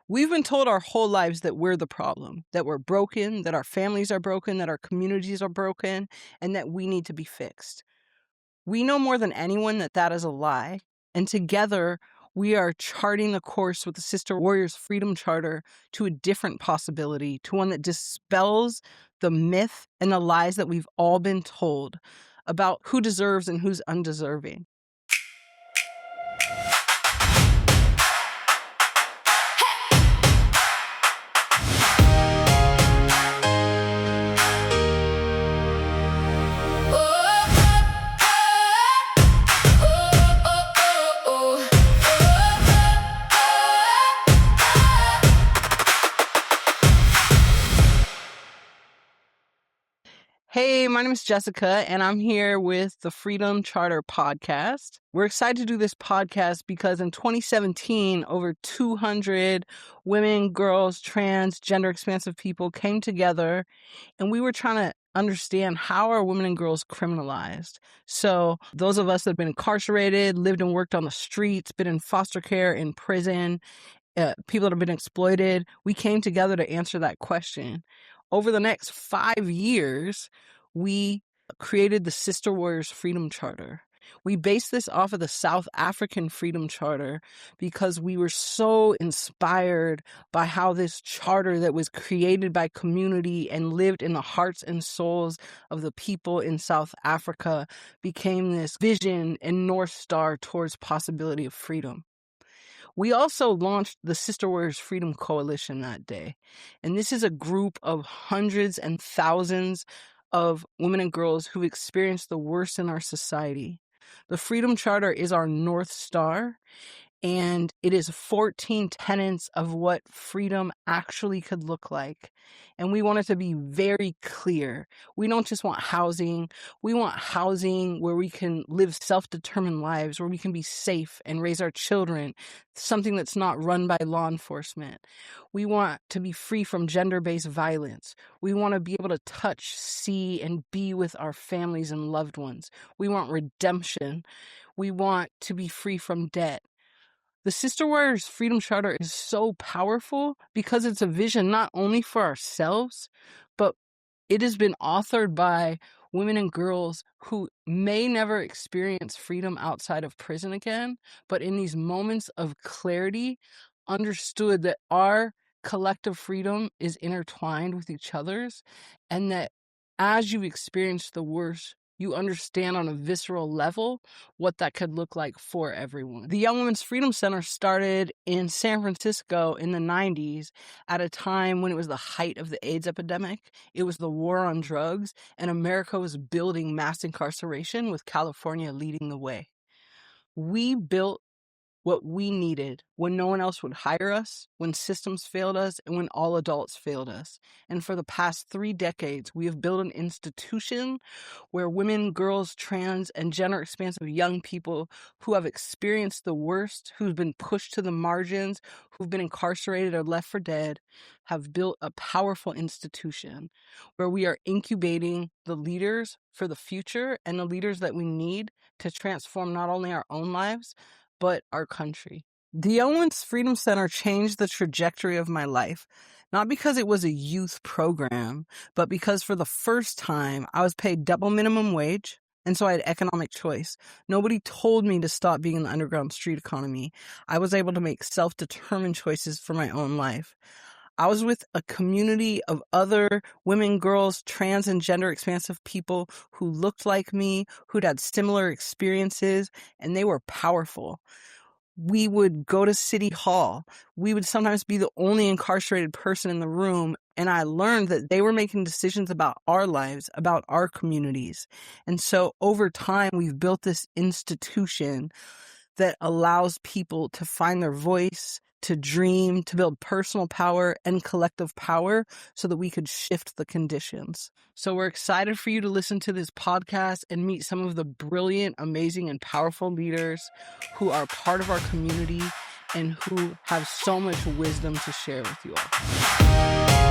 We've been told our whole lives that we're the problem, that we're broken, that our families are broken, that our communities are broken, and that we need to be fixed. We know more than anyone that that is a lie. And together, we are charting the course with the Sister Warriors Freedom Charter to a different possibility, to one that dispels the myth and the lies that we've all been told about who deserves and who's undeserving. Hey, my name is Jessica, and I'm here with the Freedom Charter podcast. We're excited to do this podcast because in 2017, over 200 women, girls, trans, gender expansive people came together, and we were trying to understand how are women and girls criminalized. So those of us that have been incarcerated, lived and worked on the streets, been in foster care, in prison, people that have been exploited, we came together to answer that question. Over the next 5 years, we created the Sister Warriors Freedom Charter. We based this off of the South African Freedom Charter because we were so inspired by how this charter that was created by community and lived in the hearts and souls of the people in South Africa became this vision and North Star towards possibility of freedom. We also launched the Sister Warriors Freedom Coalition that day. And this is a group of hundreds and thousands of women and girls who've experienced the worst in our society. The Freedom Charter is our North Star, and it is 14 tenets of what freedom actually could look like. And we want it to be very clear. We don't just want housing. We want housing where we can live self-determined lives, where we can be safe and raise our children, something that's not run by law enforcement. We want to be free from gender-based violence. We want to be able to touch, see, and be with our families and loved ones. We want redemption. We want to be free from debt. The Sister Warriors Freedom Charter is so powerful because it's a vision not only for ourselves, but it has been authored by women and girls who may never experience freedom outside of prison again, but in these moments of clarity, understood that our collective freedom is intertwined with each other's, and that as you experience the worst, you understand on a visceral level what that could look like for everyone. The Young Women's Freedom Center started in San Francisco in the 90s at a time when it was the height of the AIDS epidemic. It was the war on drugs, and America was building mass incarceration with California leading the way. We built what we needed when no one else would hire us, when systems failed us, and when all adults failed us. And for the past 3 decades, we have built an institution where women, girls, trans, and gender expansive young people who have experienced the worst, who've been pushed to the margins, who've been incarcerated or left for dead, have built a powerful institution where we are incubating the leaders for the future and the leaders that we need to transform not only our own lives, but our country. The Owens Freedom Center changed the trajectory of my life, not because it was a youth program, but because for the first time I was paid double minimum wage, and so I had economic choice. Nobody told me to stop being in the underground street economy. I was able to make self-determined choices for my own life. I was with a community of other women, girls, trans, and gender expansive people who looked like me, who'd had similar experiences, and they were powerful. We would go to City Hall. We would sometimes be the only incarcerated person in the room, and I learned that they were making decisions about our lives, about our communities. And so over time, we've built this institution that allows people to find their voice, to dream, to build personal power and collective power so that we could shift the conditions. So we're excited for you to listen to this podcast and meet some of the brilliant, amazing, and powerful leaders who are part of our community and who have so much wisdom to share with you all.